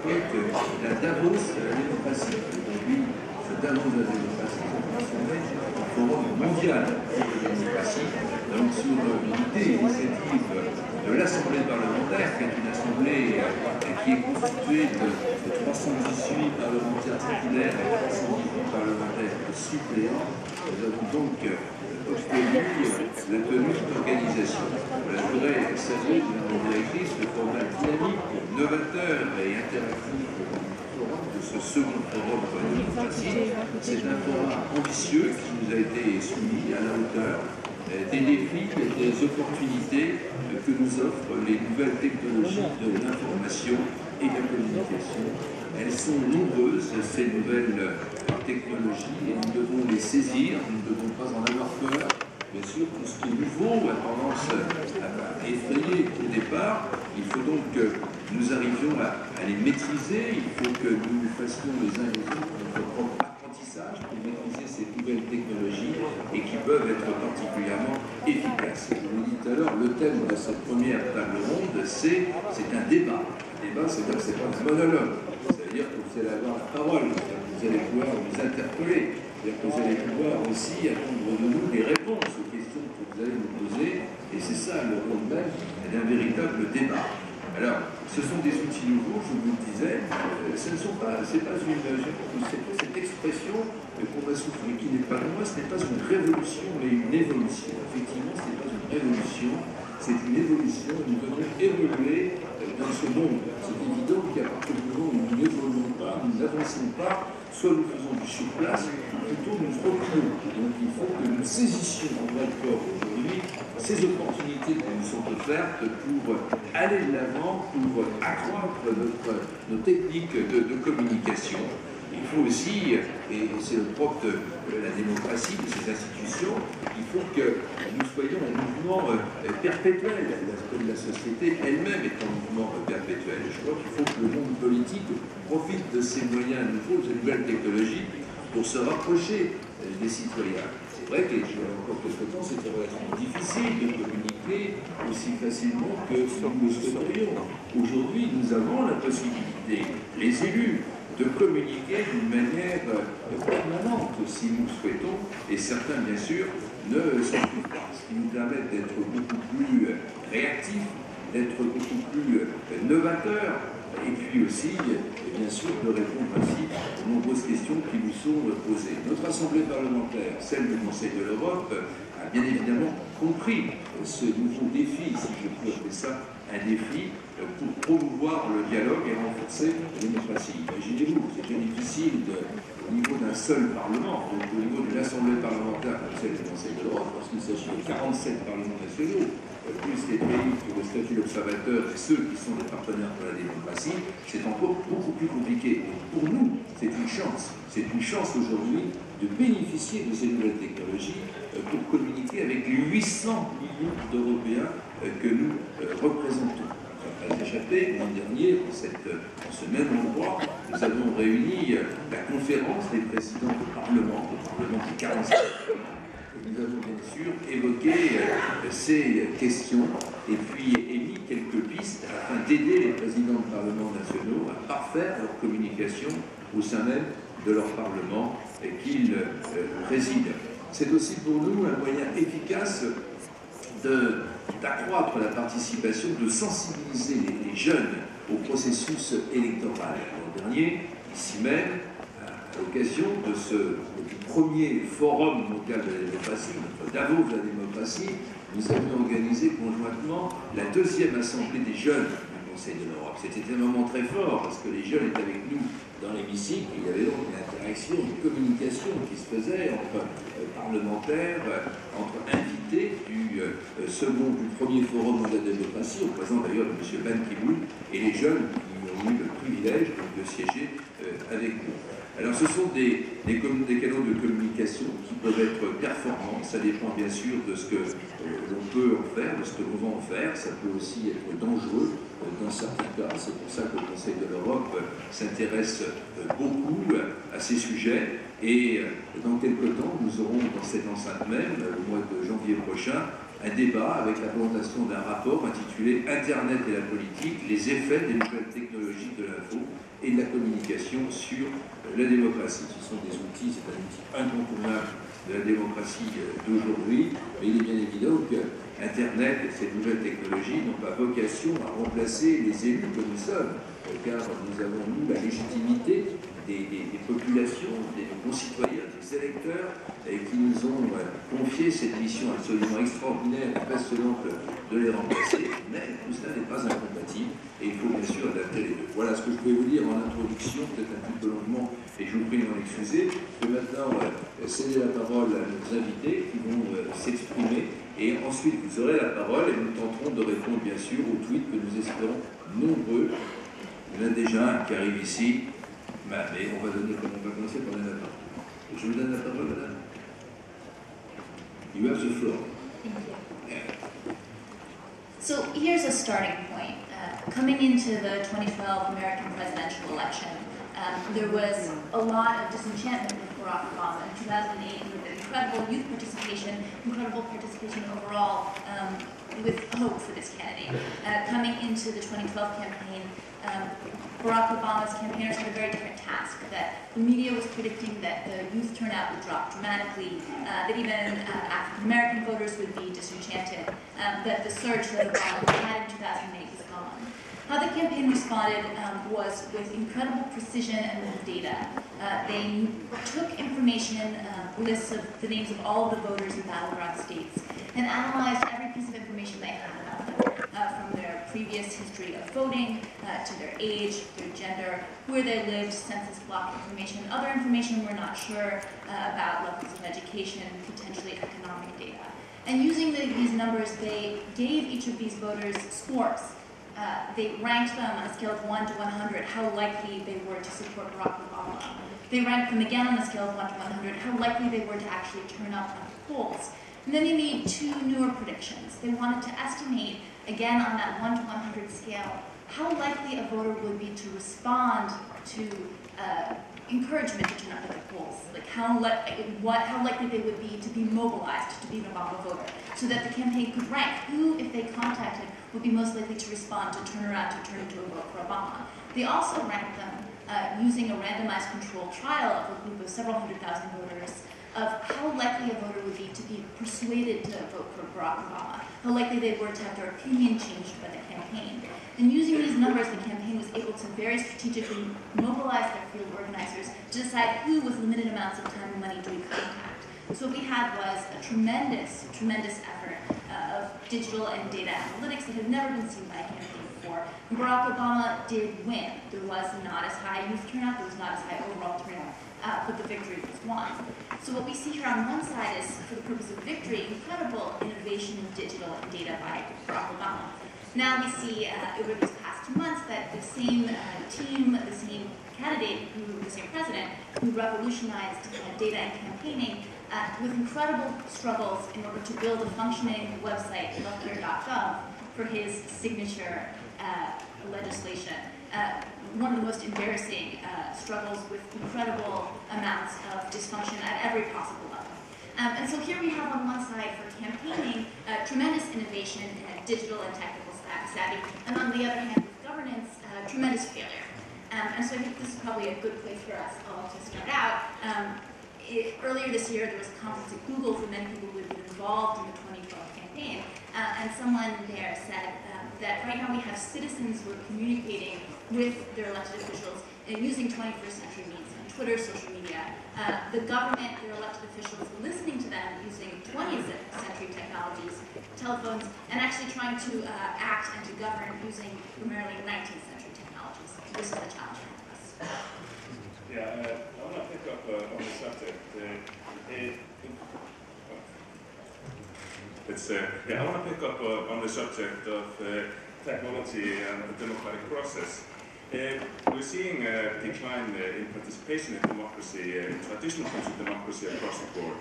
la Davos de la démocratie. Aujourd'hui, ce Davos de la démocratie s'est transformé en forum mondial de la démocratie, donc sur l'idée et l'initiative de l'Assemblée parlementaire, qui est une assemblée qui est constituée de 318 parlementaires titulaires et 318 parlementaires suppléants. Nous avons donc obtenu la tenue d'organisation. Je voudrais saluer Madame la directrice le format dynamique, novateur et interactif de ce second forum pour la démocratie. C'est un format ambitieux qui nous a été soumis à la hauteur des défis et des opportunités que nous offrent les nouvelles technologies de l'information et de la communication. Elles sont nombreuses, ces nouvelles technologies, et nous devons les saisir, nous ne devons pas en avoir peur. Bien sûr, tout ce qui est nouveau a tendance à effrayer au départ. Il faut donc que nous arrivions à les maîtriser, il faut que nous fassions les uns et les autres notre propre apprentissage pour maîtriser ces nouvelles technologies et qui peuvent être particulièrement efficaces. Je vous l'ai dit tout à l'heure, le thème de cette première table ronde, c'est un débat. Un débat, c'est pas un monologue. Ça veut dire que vous allez avoir la parole, vous allez pouvoir vous interpeller, c'est-à-dire que vous allez pouvoir aussi attendre de nous des réponses aux questions que vous allez nous poser, et c'est ça le rôle même d'un véritable débat. Alors, ce sont des outils nouveaux, je vous le disais, c'est pas cette expression qu'on va souffrir, qui n'est pas de moi, ce n'est pas une révolution, mais une évolution. Effectivement, ce n'est pas une révolution, c'est une évolution, nous devons évoluer dans ce monde. C'est évident qu'à partir du moment où nous n'évoluons pas, nous n'avançons pas, soit nous faisons du surplace, ou plutôt nous reculons. Donc il faut que nous saisissions en vrai corps aujourd'hui ces opportunités qui nous sont offertes pour aller de l'avant, pour accroître nos techniques de communication. Il faut aussi, et c'est le propre de la démocratie, de ces institutions, il faut que nous soyons en mouvement perpétuel. La société elle-même est en mouvement perpétuel. Je crois qu'il faut que le monde politique profite de ces moyens nouveaux, de ces nouvelles technologies, pour se rapprocher des citoyens. C'est vrai que encore quelque temps, c'était relativement difficile de communiquer aussi facilement que nous le souhaiterions. Aujourd'hui, nous avons la possibilité, les élus, de communiquer d'une manière permanente, si nous le souhaitons, et certains, bien sûr, ne s'en trouvent pas. Ce qui nous permet d'être beaucoup plus réactifs, d'être beaucoup plus novateurs, et puis aussi, bien sûr, de répondre ainsi aux nombreuses questions qui nous sont posées. Notre Assemblée parlementaire, celle du Conseil de l'Europe, a bien évidemment compris ce nouveau défi, si je peux appeler ça un défi, pour promouvoir le dialogue et renforcer la démocratie. Imaginez-vous, c'est bien difficile au niveau d'un seul Parlement, donc au niveau de l'Assemblée parlementaire comme celle du Conseil de l'Europe, parce qu'il s'agit de 47 parlements nationaux, plus les pays qui ont le statut d'observateur et ceux qui sont des partenaires pour la démocratie, c'est encore beaucoup plus compliqué. Et pour nous, c'est une chance. C'est une chance aujourd'hui de bénéficier de ces nouvelles technologies pour communiquer avec les 800 millions d'Européens que nous représentons. Ça n'a pas échappé, l'an dernier, en ce même endroit, nous avons réuni la conférence des présidents du Parlement de 47 pays. Nous avons bien sûr évoqué ces questions et puis émis quelques pistes afin d'aider les présidents de parlements nationaux à parfaire leur communication au sein même de leur Parlement qu'ils résident. C'est aussi pour nous un moyen efficace d'accroître la participation, de sensibiliser les jeunes au processus électoral. L'an dernier, ici même, à l'occasion de ce premier forum mondial de la démocratie, notre Davos de la démocratie, nous avions organisé conjointement la deuxième assemblée des jeunes du Conseil de l'Europe. C'était un moment très fort parce que les jeunes étaient avec nous dans l'hémicycle. Il y avait donc une interaction, une communication qui se faisait entre parlementaires, entre invités du premier forum mondial de la démocratie, au présent d'ailleurs de M. Ban Ki-moon, et les jeunes qui ont eu le privilège de siéger avec nous. Alors ce sont des canaux de communication qui peuvent être performants, ça dépend bien sûr de ce que l'on peut en faire, de ce que l'on va en faire, ça peut aussi être dangereux dans certains cas, c'est pour ça que le Conseil de l'Europe s'intéresse beaucoup à ces sujets et dans quelques temps nous aurons dans cette enceinte même, au mois de janvier prochain, un débat avec la présentation d'un rapport intitulé « Internet et la politique, les effets des nouvelles technologies de l'info » et de la communication sur la démocratie. Ce sont des outils, c'est un outil incontournable de la démocratie d'aujourd'hui, mais il est bien évident que Internet et ces nouvelles technologies n'ont pas vocation à remplacer les élus que nous sommes, car nous avons, nous, la légitimité des populations, des concitoyens, des électeurs, qui nous ont confié cette mission absolument extraordinaire et passionnante de les remplacer, mais tout cela n'est pas incompatible et il faut bien sûr adapter les deux. Voilà ce que je pouvais vous dire en introduction, peut-être un petit peu longuement, et je vous prie de m'en excuser. Je vais maintenant céder la parole à nos invités qui vont s'exprimer et ensuite vous aurez la parole et nous tenterons de répondre bien sûr aux tweets que nous espérons nombreux. Il y en a déjà un qui arrive ici, mais on va commencer par la parole. Je vous donne la parole, madame. You have the floor. Thank you. So here's a starting point. Coming into the 2012 American presidential election, there was a lot of disenchantment with Barack Obama. In 2008, with incredible youth participation, incredible participation overall, with hope for this candidate. Coming into the 2012 campaign, Barack Obama's campaigners had a very different task, that the media was predicting that the youth turnout would drop dramatically, that even African-American voters would be disenchanted, that the surge that Obama had in 2008 was gone. How the campaign responded was with incredible precision and with data. They took information, lists of the names of all of the voters in battleground states, and analyzed every piece of information they had about them, from their previous history of voting, to their age, their gender, where they lived, census block information, other information we're not sure about, levels of education, potentially economic data. And using these numbers, they gave each of these voters scores. They ranked them on a scale of 1 to 100, how likely they were to support Barack Obama. They ranked them again on a scale of 1 to 100, how likely they were to actually turn up at the polls. And then they made two newer predictions. They wanted to estimate, again on that 1 to 100 scale, how likely a voter would be to respond to encouragement to turn up at the polls. Like how likely they would be to be mobilized to be an Obama voter, so that the campaign could rank who, if they contacted, would be most likely to respond, to turn around, to turn into a vote for Obama. They also ranked them using a randomized controlled trial of a group of several 100,000 voters, of how likely a voter would be to be persuaded to vote for Barack Obama, how likely they were to have their opinion changed by the campaign. And using these numbers, the campaign was able to very strategically mobilize their field organizers to decide who with limited amounts of time and money do we contact. So what we had was a tremendous, tremendous effort of digital and data analytics that had never been seen by a campaign before. And Barack Obama did win. There was not as high youth turnout, there was not as high overall turnout, but the victory was won. So what we see here on one side is, for the purpose of victory, incredible innovation in digital and data by Barack Obama. Now we see over these past 2 months that the same team, the same candidate, the same president, who revolutionized data and campaigning with incredible struggles in order to build a functioning website, healthcare.gov, for his signature legislation. One of the most embarrassing struggles with incredible amounts of dysfunction at every possible level. And so here we have on one side for campaigning tremendous innovation in digital and technical savvy, and on the other hand with governance, tremendous failure. And so I think this is probably a good place for us all to start out. Earlier this year there was a conference at Google for many people who had been involved in the 2012 campaign, and someone there said that right now we have citizens who are communicating with their elected officials using 21st century means, Twitter, social media, the government, their elected officials listening to them using 20th century technologies, telephones, and actually trying to act and to govern using primarily 19th century technologies. This is the challenge for us. Yeah, I want to pick up on the subject. I want to pick up on the subject of technology and the democratic process. We're seeing a decline in participation in democracy, in traditional forms of democracy across the board.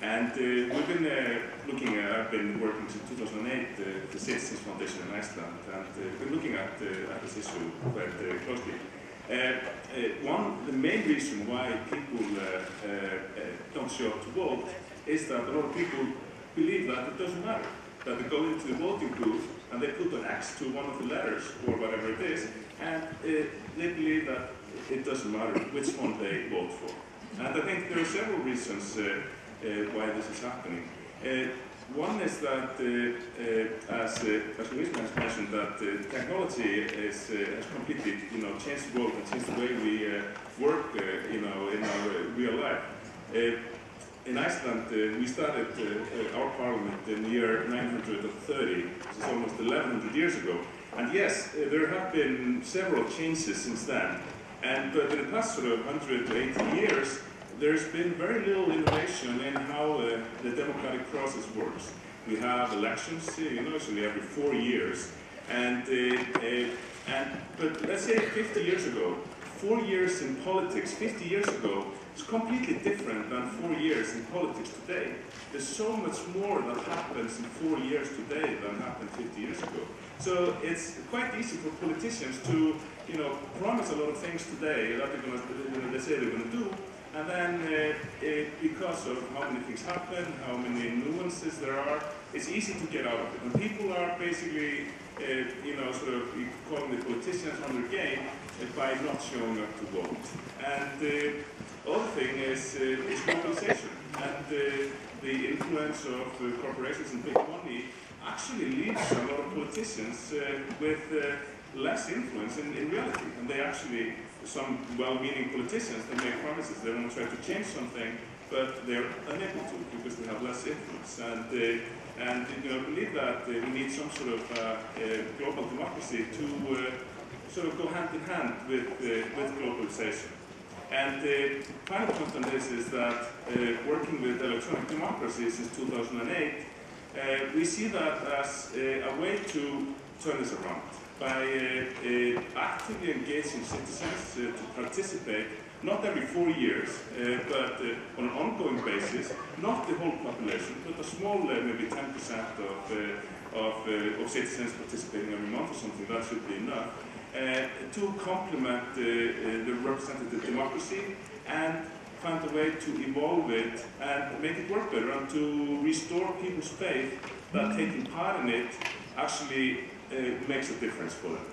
And we've been I've been working since 2008 the Citizens Foundation in Iceland, and we've been looking at this issue quite closely. The main reason why people don't show up to vote is that a lot of people believe that it doesn't matter, that they go into the voting booth and they put an X to one of the letters, or whatever it is, and they believe that it doesn't matter which one they vote for. And I think there are several reasons why this is happening. One is that, as Luis mentioned, that technology has completely, changed the world and changed the way we work, in our real life. In Iceland, we started our parliament in the year 930, which is almost 1100 years ago. And yes, there have been several changes since then. But in the past sort of 180 years, there's been very little innovation in how the democratic process works. We have elections, usually every 4 years, but let's say 50 years ago, 4 years in politics 50 years ago is completely different than 4 years in politics today. There's so much more that happens in 4 years today than happened 50 years ago. So it's quite easy for politicians to, promise a lot of things today that they say they're going to do. And then, because of how many things happen, how many nuances there are, it's easy to get out of it. And people are basically, sort of calling the politicians on their game by not showing up to vote. And the other thing is globalization. And the influence of corporations and big money actually leaves a lot of politicians with less influence in reality. And they actually, some well-meaning politicians, they make promises, they want to try to change something, but they're unable to because they have less influence. And believe that we need some sort of global democracy to sort of go hand in hand with globalization. And the final point on this is that working with electronic democracy since 2008, we see that as a way to turn this around by actively engaging citizens to participate, not every 4 years, but on an ongoing basis, not the whole population, but a small, maybe 10% of citizens participating every month or something, that should be enough, to complement the representative democracy and find a way to evolve it and make it work better and to restore people's faith that taking part in it actually makes a difference for them.